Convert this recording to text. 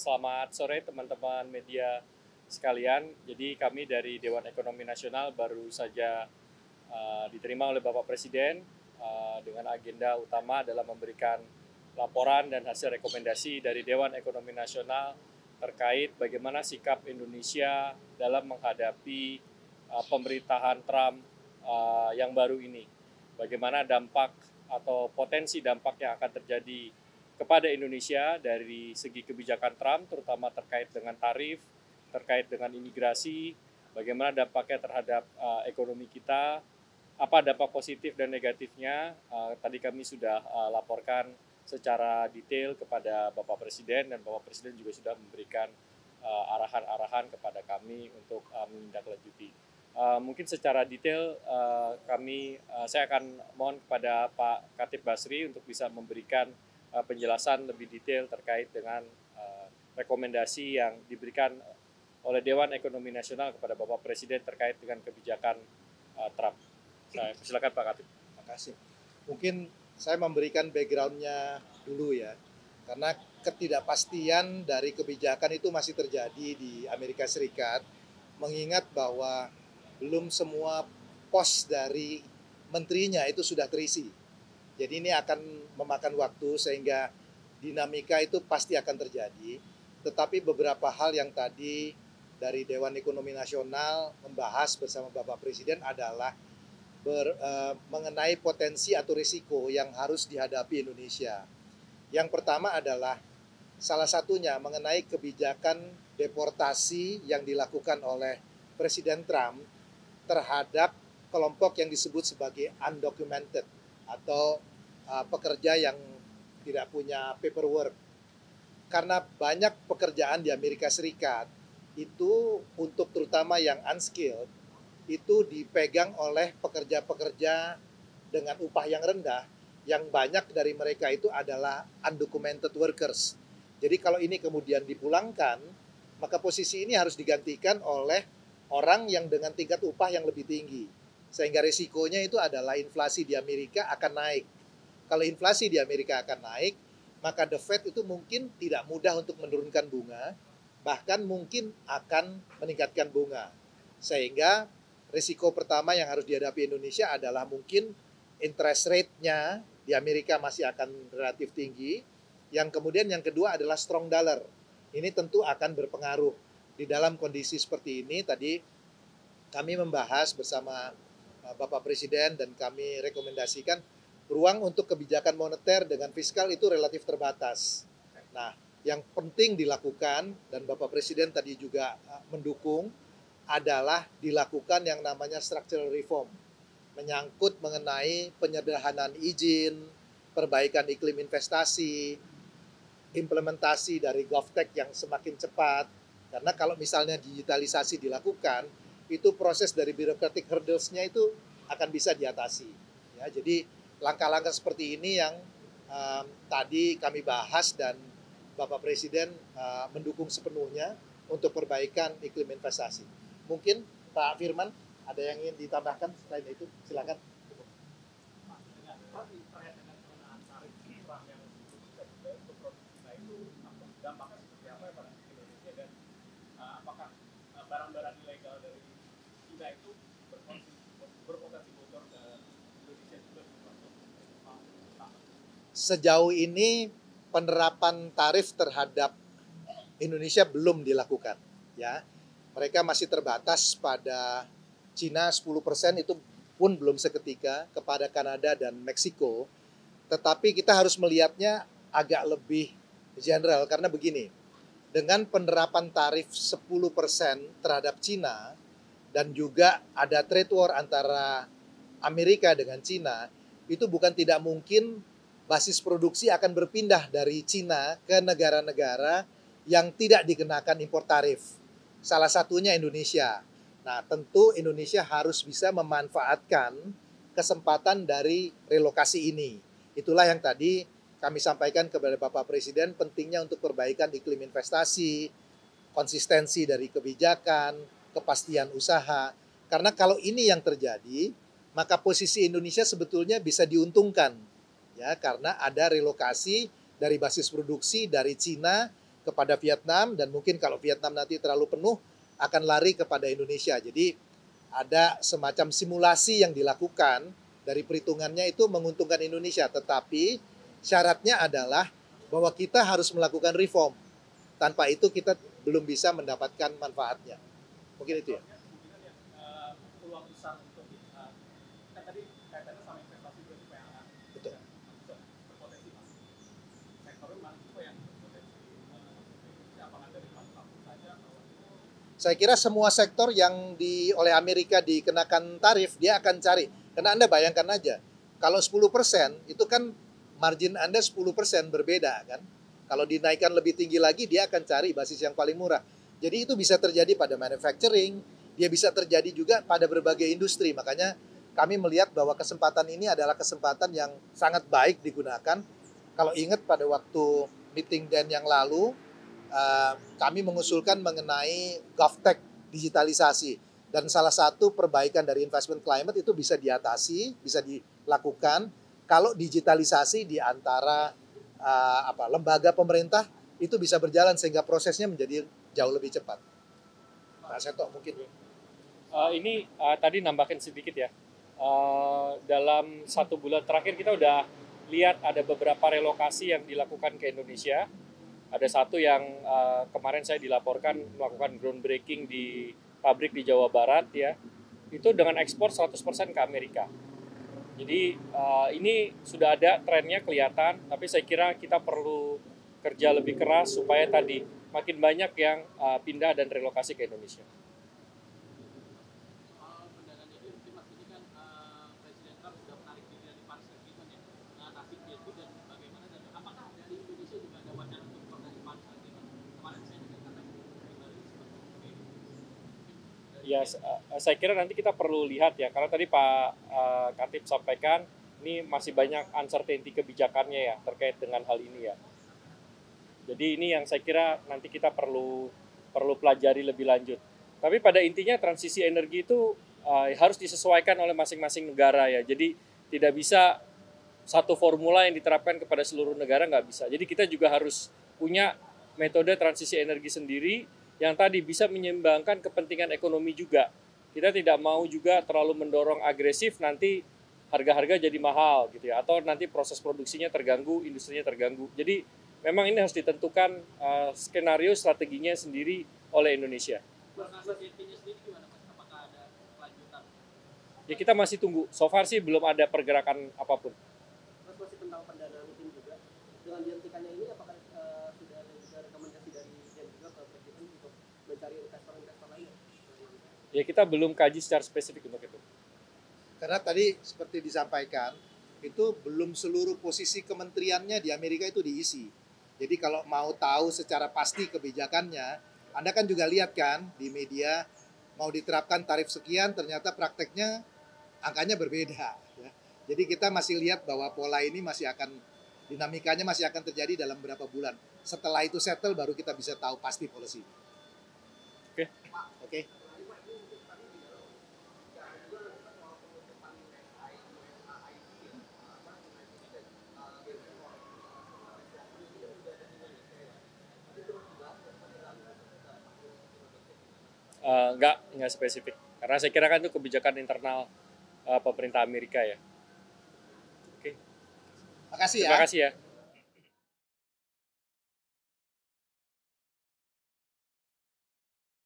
Selamat sore teman-teman media sekalian. Jadi kami dari Dewan Ekonomi Nasional baru saja diterima oleh Bapak Presiden dengan agenda utama adalah memberikan laporan dan hasil rekomendasi dari Dewan Ekonomi Nasional terkait bagaimana sikap Indonesia dalam menghadapi pemerintahan Trump yang baru ini. Bagaimana dampak atau potensi dampak yang akan terjadi kepada Indonesia dari segi kebijakan Trump, terutama terkait dengan tarif, terkait dengan imigrasi, bagaimana dampaknya terhadap ekonomi kita, apa dampak positif dan negatifnya. Tadi kami sudah laporkan secara detail kepada Bapak Presiden dan Bapak Presiden juga sudah memberikan arahan-arahan kepada kami untuk menindaklanjuti. Mungkin secara detail saya akan mohon kepada Pak Khatib Basri untuk bisa memberikan penjelasan lebih detail terkait dengan rekomendasi yang diberikan oleh Dewan Ekonomi Nasional kepada Bapak Presiden terkait dengan kebijakan Trump. Saya persilakan Pak Khatib. Terima kasih. Mungkin saya memberikan background-nya dulu ya, karena ketidakpastian dari kebijakan itu masih terjadi di Amerika Serikat, mengingat bahwa belum semua pos dari menterinya itu sudah terisi. Jadi ini akan memakan waktu sehingga dinamika itu pasti akan terjadi. Tetapi beberapa hal yang tadi dari Dewan Ekonomi Nasional membahas bersama Bapak Presiden adalah mengenai potensi atau risiko yang harus dihadapi Indonesia. Yang pertama adalah salah satunya mengenai kebijakan deportasi yang dilakukan oleh Presiden Trump terhadap kelompok yang disebut sebagai undocumented atau pekerja yang tidak punya paperwork. Karena banyak pekerjaan di Amerika Serikat itu untuk terutama yang unskilled itu dipegang oleh pekerja-pekerja dengan upah yang rendah, yang banyak dari mereka itu adalah undocumented workers. Jadi kalau ini kemudian dipulangkan, maka posisi ini harus digantikan oleh orang yang dengan tingkat upah yang lebih tinggi. Sehingga risikonya itu adalah inflasi di Amerika akan naik. Kalau inflasi di Amerika akan naik, maka The Fed itu mungkin tidak mudah untuk menurunkan bunga, bahkan mungkin akan meningkatkan bunga. Sehingga risiko pertama yang harus dihadapi Indonesia adalah mungkin interest rate-nya di Amerika masih akan relatif tinggi. Yang kemudian yang kedua adalah strong dollar. Ini tentu akan berpengaruh. Di dalam kondisi seperti ini tadi kami membahas bersama Bapak Presiden dan kami rekomendasikan ruang untuk kebijakan moneter dengan fiskal itu relatif terbatas. Nah, yang penting dilakukan dan Bapak Presiden tadi juga mendukung adalah dilakukan yang namanya structural reform, menyangkut mengenai penyederhanaan izin, perbaikan iklim investasi, implementasi dari GovTech yang semakin cepat. Karena kalau misalnya digitalisasi dilakukan, itu proses dari bureaucratic hurdles-nya itu akan bisa diatasi. Ya, jadi langkah-langkah seperti ini yang tadi kami bahas dan Bapak Presiden mendukung sepenuhnya untuk perbaikan iklim investasi. Mungkin Pak Firman ada yang ingin ditambahkan selain itu, silakan. Barang-barang ilegal dari China itu berpotensi bocor ke Indonesia juga. Sejauh ini penerapan tarif terhadap Indonesia belum dilakukan, ya. Mereka masih terbatas pada Cina 10%, itu pun belum seketika, kepada Kanada dan Meksiko. Tetapi kita harus melihatnya agak lebih general karena begini. Dengan penerapan tarif 10% terhadap Cina dan juga ada trade war antara Amerika dengan Cina, itu bukan tidak mungkin basis produksi akan berpindah dari Cina ke negara-negara yang tidak dikenakan impor tarif. Salah satunya Indonesia. Nah, tentu Indonesia harus bisa memanfaatkan kesempatan dari relokasi ini. Itulah yang tadi kami sampaikan kepada Bapak Presiden, pentingnya untuk perbaikan iklim investasi, konsistensi dari kebijakan, kepastian usaha. Karena kalau ini yang terjadi, maka posisi Indonesia sebetulnya bisa diuntungkan. Ya, karena ada relokasi dari basis produksi dari Cina kepada Vietnam, dan mungkin kalau Vietnam nanti terlalu penuh akan lari kepada Indonesia. Jadi ada semacam simulasi yang dilakukan, dari perhitungannya itu menguntungkan Indonesia, tetapi syaratnya adalah bahwa kita harus melakukan reform. Tanpa itu kita belum bisa mendapatkan manfaatnya. Mungkin itu ya. Peluang besar untuk kan tadi kaitannya sama investasi itu yang Betul. berpotensi masuk. Sektornya mana juga yang berpotensi apakah dari pelaku saja atau Saya kira semua sektor yang oleh Amerika dikenakan tarif, dia akan cari. Karena Anda bayangkan aja, kalau 10% itu kan margin Anda 10% berbeda kan. Kalau dinaikkan lebih tinggi lagi, dia akan cari basis yang paling murah. Jadi itu bisa terjadi pada manufacturing, dia bisa terjadi juga pada berbagai industri. Makanya kami melihat bahwa kesempatan ini adalah kesempatan yang sangat baik digunakan. Kalau ingat pada waktu meeting Dan yang lalu, kami mengusulkan mengenai GovTech digitalisasi. Dan salah satu perbaikan dari investment climate itu bisa diatasi, bisa dilakukan kalau digitalisasi di antara lembaga pemerintah itu bisa berjalan sehingga prosesnya menjadi jauh lebih cepat. Pak Seto mungkin. Ini tadi nambahin sedikit ya. Dalam 1 bulan terakhir kita udah lihat ada beberapa relokasi yang dilakukan ke Indonesia. Ada satu yang kemarin saya dilaporkan melakukan groundbreaking di pabrik di Jawa Barat ya. Itu dengan ekspor 100% ke Amerika. Jadi ini sudah ada trennya kelihatan, tapi saya kira kita perlu kerja lebih keras supaya tadi makin banyak yang pindah dan relokasi ke Indonesia. pendanaan ini mungkin mas ini kan Presiden Trump sudah menarik diri dari Paris Agreement ya mengatasi G2 dan bagaimana dan apakah dari Indonesia juga ada wacana untuk keluar dari Paris Agreement kemarin saya juga katakan di Bali seperti itu. Ya, saya kira nanti kita perlu lihat ya, karena tadi Pak Katib sampaikan ini masih banyak uncertainty kebijakannya ya terkait dengan hal ini ya. Jadi ini yang saya kira nanti kita perlu pelajari lebih lanjut. Tapi pada intinya transisi energi itu harus disesuaikan oleh masing-masing negara ya. Jadi tidak bisa satu formula yang diterapkan kepada seluruh negara, nggak bisa. Jadi kita juga harus punya metode transisi energi sendiri yang tadi bisa menyeimbangkan kepentingan ekonomi juga. Kita tidak mau juga terlalu mendorong agresif, nanti harga-harga jadi mahal gitu ya, atau nanti proses produksinya terganggu, industrinya terganggu. Jadi memang ini harus ditentukan skenario strateginya sendiri oleh Indonesia. Uncertainty-nya sendiri gimana mas? Apakah ada kelanjutan? Ya kita masih tunggu. So far sih belum ada pergerakan apapun. Mas masih tentang pendanaan tim juga dengan dihentikannya ini apakah sudah ada juga rekomendasi dari Jen juga ke Presiden untuk mencari investor-investor lain? Ya kita belum kaji secara spesifik untuk itu. Karena tadi seperti disampaikan, itu belum seluruh posisi kementeriannya di Amerika itu diisi. Jadi kalau mau tahu secara pasti kebijakannya, Anda kan juga lihat kan di media, mau diterapkan tarif sekian, ternyata prakteknya angkanya berbeda. Ya. Jadi kita masih lihat bahwa pola ini masih akan, dinamikanya masih akan terjadi dalam beberapa bulan. Setelah itu settle, baru kita bisa tahu pasti polisi. Oke. Oke. Enggak spesifik. Karena saya kira kan itu kebijakan internal pemerintah Amerika ya. Oke. Makasih ya. Terima kasih ya.